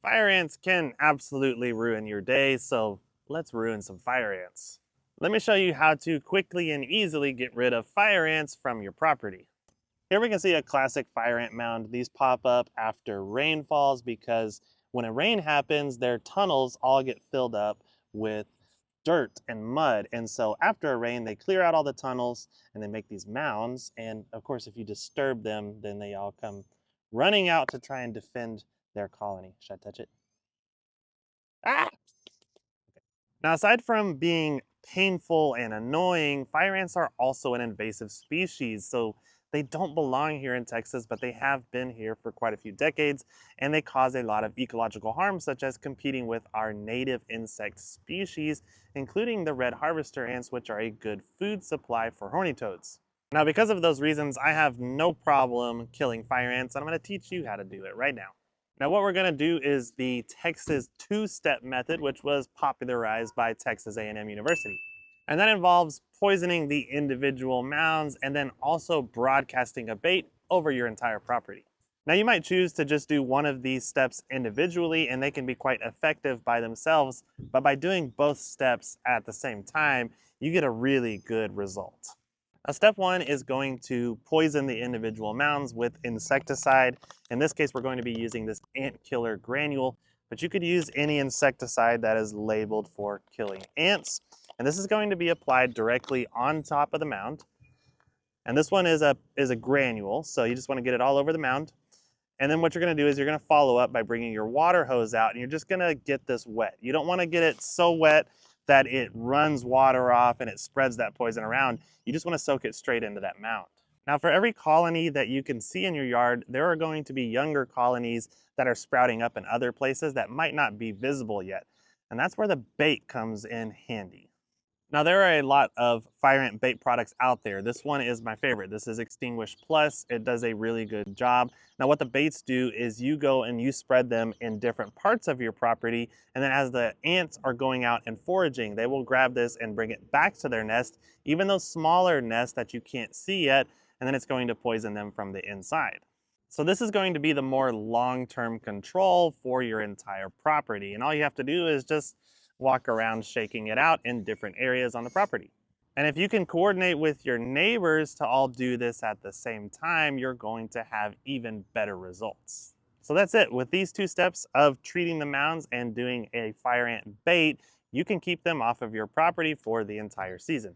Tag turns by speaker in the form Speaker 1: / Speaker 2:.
Speaker 1: Fire ants can absolutely ruin your day, so let's ruin some fire ants. Let me show you how to quickly and easily get rid of fire ants from your property. Here we can see a classic fire ant mound. These pop up after rain falls because when a rain happens, their tunnels all get filled up with dirt and mud. And so after a rain, they clear out all the tunnels and they make these mounds. And of course, if you disturb them, then they all come running out to try and defend their colony. Should I touch it? Ah! Now, aside from being painful and annoying, fire ants are also an invasive species. So they don't belong here in Texas, but they have been here for quite a few decades, and they cause a lot of ecological harm, such as competing with our native insect species, including the red harvester ants, which are a good food supply for horny toads. Now, because of those reasons, I have no problem killing fire ants, and I'm going to teach you how to do it right now. Now what we're going to do is the Texas Two-Step Method, which was popularized by Texas A&M University. And that involves poisoning the individual mounds and then also broadcasting a bait over your entire property. Now you might choose to just do one of these steps individually and they can be quite effective by themselves, but by doing both steps at the same time, you get a really good result. Now, step one is going to poison the individual mounds with insecticide. In this case, we're going to be using this ant killer granule, but you could use any insecticide that is labeled for killing ants. And this is going to be applied directly on top of the mound. And this one is a granule, so you just want to get it all over the mound. And then what you're going to do is you're going to follow up by bringing your water hose out, and you're just going to get this wet. You don't want to get it so wet that it runs water off and it spreads that poison around. You just want to soak it straight into that mound. Now, for every colony that you can see in your yard, there are going to be younger colonies that are sprouting up in other places that might not be visible yet. And that's where the bait comes in handy. Now, there are a lot of fire ant bait products out there. This one is my favorite. This is Extinguish Plus. It does a really good job. Now, what the baits do is you go and you spread them in different parts of your property, and then as the ants are going out and foraging, they will grab this and bring it back to their nest, even those smaller nests that you can't see yet, and then it's going to poison them from the inside. So this is going to be the more long-term control for your entire property, and all you have to do is just walk around shaking it out in different areas on the property. And if you can coordinate with your neighbors to all do this at the same time, you're going to have even better results. So that's it. With these two steps of treating the mounds and doing a fire ant bait, you can keep them off of your property for the entire season.